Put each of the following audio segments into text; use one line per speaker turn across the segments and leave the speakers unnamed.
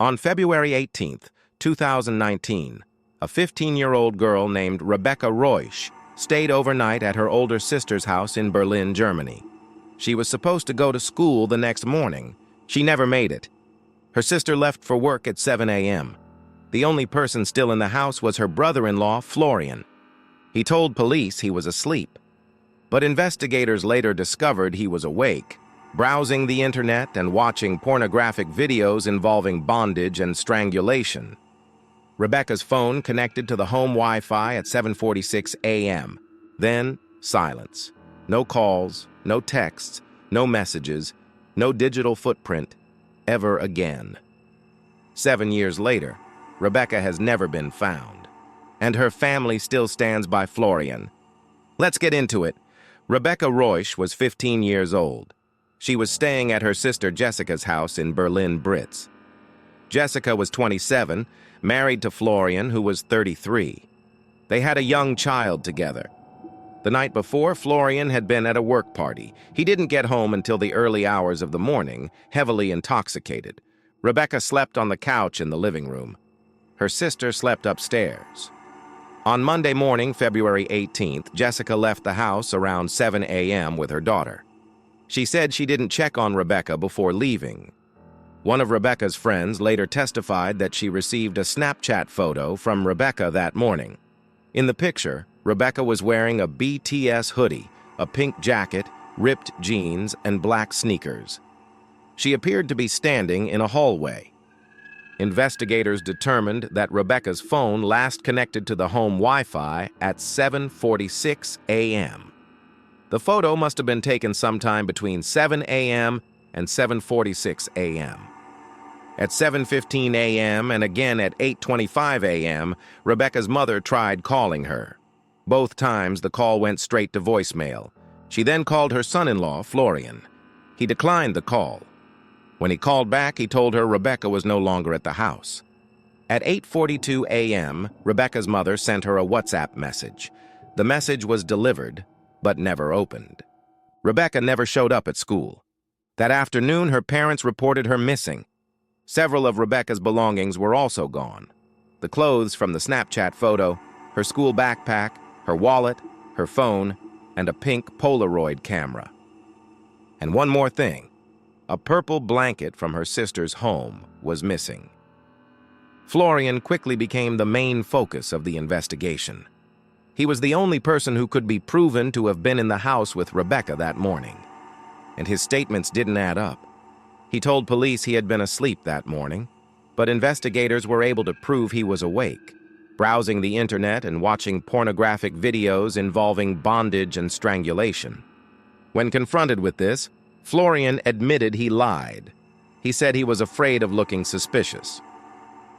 On February 18, 2019, a 15-year-old girl named Rebecca Reusch stayed overnight at her older sister's house in Berlin, Germany. She was supposed to go to school the next morning. She never made it. Her sister left for work at 7 a.m. The only person still in the house was her brother-in-law, Florian. He told police he was asleep, but investigators later discovered he was awake, browsing the internet and watching pornographic videos involving bondage and strangulation. Rebecca's phone connected to the home Wi-Fi at 7:46 a.m. Then, silence. No calls, no texts, no messages, no digital footprint, ever again. 7 years later, Rebecca has never been found, and her family still stands by Florian. Let's get into it. Rebecca Reusch was 15 years old. She was staying at her sister Jessica's house in Berlin, Brits. Jessica was 27, married to Florian, who was 33. They had a young child together. The night before, Florian had been at a work party. He didn't get home until the early hours of the morning, heavily intoxicated. Rebecca slept on the couch in the living room. Her sister slept upstairs. On Monday morning, February 18th, Jessica left the house around 7 a.m. with her daughter. She said she didn't check on Rebecca before leaving. One of Rebecca's friends later testified that she received a Snapchat photo from Rebecca that morning. In the picture, Rebecca was wearing a BTS hoodie, a pink jacket, ripped jeans, and black sneakers. She appeared to be standing in a hallway. Investigators determined that Rebecca's phone last connected to the home Wi-Fi at 7:46 a.m. The photo must have been taken sometime between 7 a.m. and 7:46 a.m. At 7:15 a.m. and again at 8:25 a.m., Rebecca's mother tried calling her. Both times the call went straight to voicemail. She then called her son-in-law, Florian. He declined the call. When he called back, he told her Rebecca was no longer at the house. At 8:42 a.m., Rebecca's mother sent her a WhatsApp message. The message was delivered, but never opened. Rebecca never showed up at school. That afternoon, her parents reported her missing. Several of Rebecca's belongings were also gone. The clothes from the Snapchat photo, her school backpack, her wallet, her phone, and a pink Polaroid camera. And one more thing. A purple blanket from her sister's home was missing. Florian quickly became the main focus of the investigation. He was the only person who could be proven to have been in the house with Rebecca that morning. And his statements didn't add up. He told police he had been asleep that morning, but investigators were able to prove he was awake, browsing the internet and watching pornographic videos involving bondage and strangulation. When confronted with this, Florian admitted he lied. He said he was afraid of looking suspicious.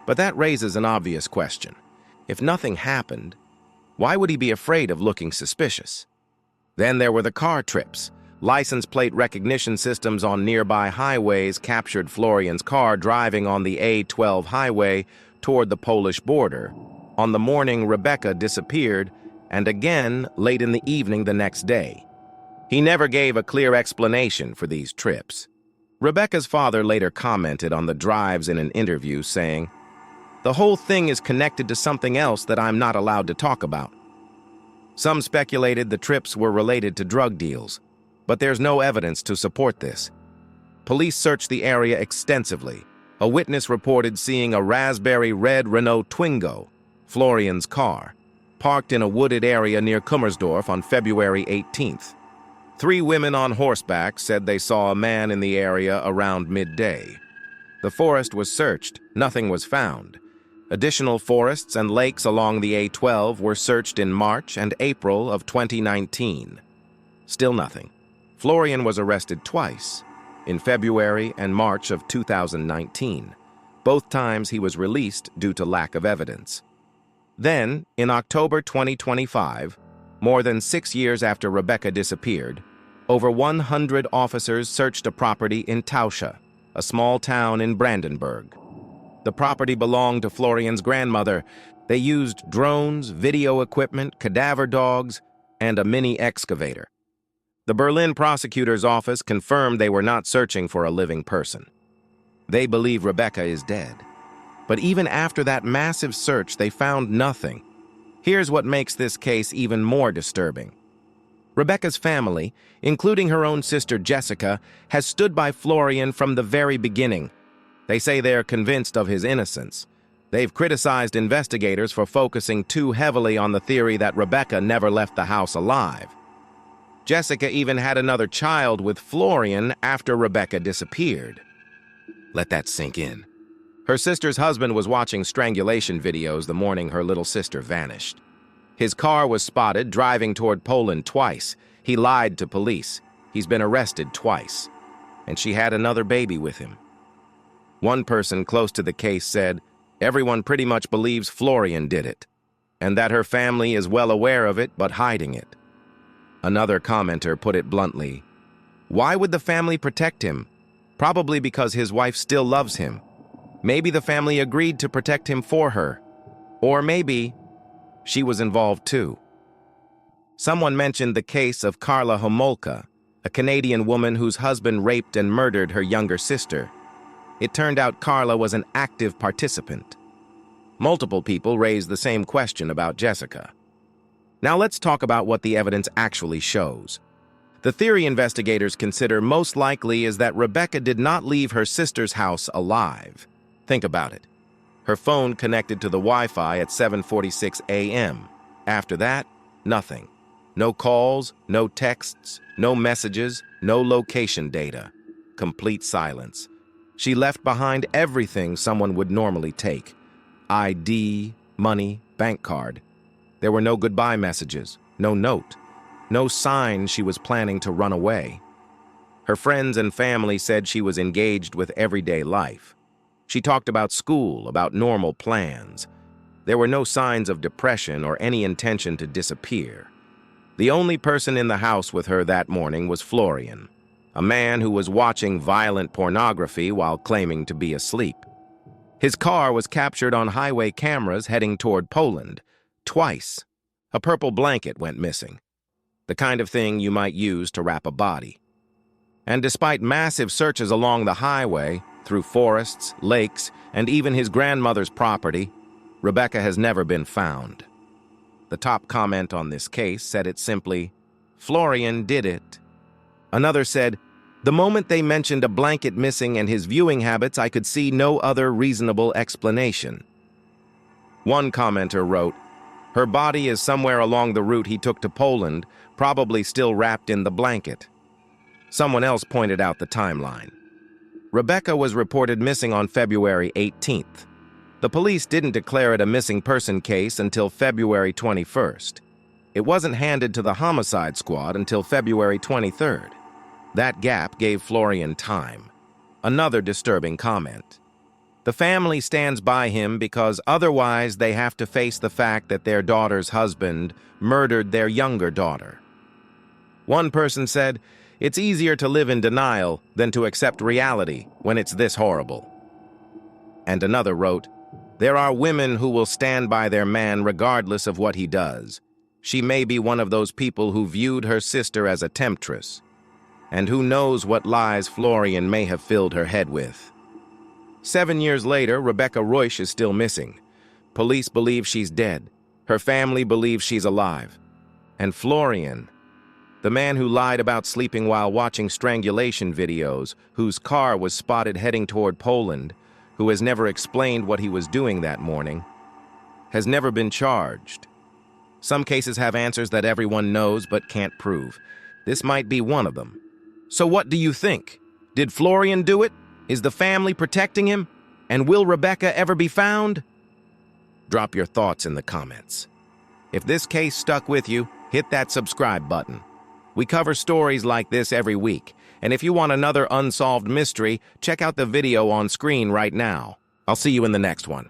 But that raises an obvious question. If nothing happened, why would he be afraid of looking suspicious? Then there were the car trips. License plate recognition systems on nearby highways captured Florian's car driving on the A12 highway toward the Polish border on the morning Rebecca disappeared, and again late in the evening the next day. He never gave a clear explanation for these trips. Rebecca's father later commented on the drives in an interview, saying, "The whole thing is connected to something else that I'm not allowed to talk about." Some speculated the trips were related to drug deals, but there's no evidence to support this. Police searched the area extensively. A witness reported seeing a raspberry red Renault Twingo, Florian's car, parked in a wooded area near Kummersdorf on February 18th. 3 women on horseback said they saw a man in the area around midday. The forest was searched. Nothing was found. Additional forests and lakes along the A12 were searched in March and April of 2019. Still nothing. Florian was arrested twice, in February and March of 2019. Both times he was released due to lack of evidence. Then, in October 2025, more than 6 years after Rebecca disappeared, over 100 officers searched a property in Tausche, a small town in Brandenburg. The property belonged to Florian's grandmother. They used drones, video equipment, cadaver dogs, and a mini excavator. The Berlin prosecutor's office confirmed they were not searching for a living person. They believe Rebecca is dead. But even after that massive search, they found nothing. Here's what makes this case even more disturbing. Rebecca's family, including her own sister Jessica, has stood by Florian from the very beginning. They say they're convinced of his innocence. They've criticized investigators for focusing too heavily on the theory that Rebecca never left the house alive. Jessica even had another child with Florian after Rebecca disappeared. Let that sink in. Her sister's husband was watching strangulation videos the morning her little sister vanished. His car was spotted driving toward Poland twice. He lied to police. He's been arrested twice. And she had another baby with him. One person close to the case said, "Everyone pretty much believes Florian did it, and that her family is well aware of it but hiding it." Another commenter put it bluntly, "Why would the family protect him? Probably because his wife still loves him. Maybe the family agreed to protect him for her. Or maybe she was involved too." Someone mentioned the case of Karla Homolka, a Canadian woman whose husband raped and murdered her younger sister. It turned out Karla was an active participant. Multiple people raised the same question about Jessica. Now let's talk about what the evidence actually shows. The theory investigators consider most likely is that Rebecca did not leave her sister's house alive. Think about it. Her phone connected to the Wi-Fi at 7:46 a.m. After that, nothing. No calls, no texts, no messages, no location data. Complete silence. She left behind everything someone would normally take. ID, money, bank card. There were no goodbye messages, no note, no sign she was planning to run away. Her friends and family said she was engaged with everyday life. She talked about school, about normal plans. There were no signs of depression or any intention to disappear. The only person in the house with her that morning was Florian, a man who was watching violent pornography while claiming to be asleep. His car was captured on highway cameras heading toward Poland. Twice. A purple blanket went missing. The kind of thing you might use to wrap a body. And despite massive searches along the highway, through forests, lakes, and even his grandmother's property, Rebecca has never been found. The top comment on this case said it simply, "Florian did it." Another said, "The moment they mentioned a blanket missing and his viewing habits, I could see no other reasonable explanation." One commenter wrote, "Her body is somewhere along the route he took to Poland, probably still wrapped in the blanket." Someone else pointed out the timeline. Rebecca was reported missing on February 18th. The police didn't declare it a missing person case until February 21st. It wasn't handed to the homicide squad until February 23rd. That gap gave Florian time. Another disturbing comment. The family stands by him because otherwise they have to face the fact that their daughter's husband murdered their younger daughter. One person said, "It's easier to live in denial than to accept reality when it's this horrible." And another wrote, "There are women who will stand by their man regardless of what he does. She may be one of those people who viewed her sister as a temptress. And who knows what lies Florian may have filled her head with." 7 years later, Rebecca Reusch is still missing. Police believe she's dead. Her family believes she's alive. And Florian, the man who lied about sleeping while watching strangulation videos, whose car was spotted heading toward Poland, who has never explained what he was doing that morning, has never been charged. Some cases have answers that everyone knows but can't prove. This might be one of them. So what do you think? Did Florian do it? Is the family protecting him? And will Rebecca ever be found? Drop your thoughts in the comments. If this case stuck with you, hit that subscribe button. We cover stories like this every week, and if you want another unsolved mystery, check out the video on screen right now. I'll see you in the next one.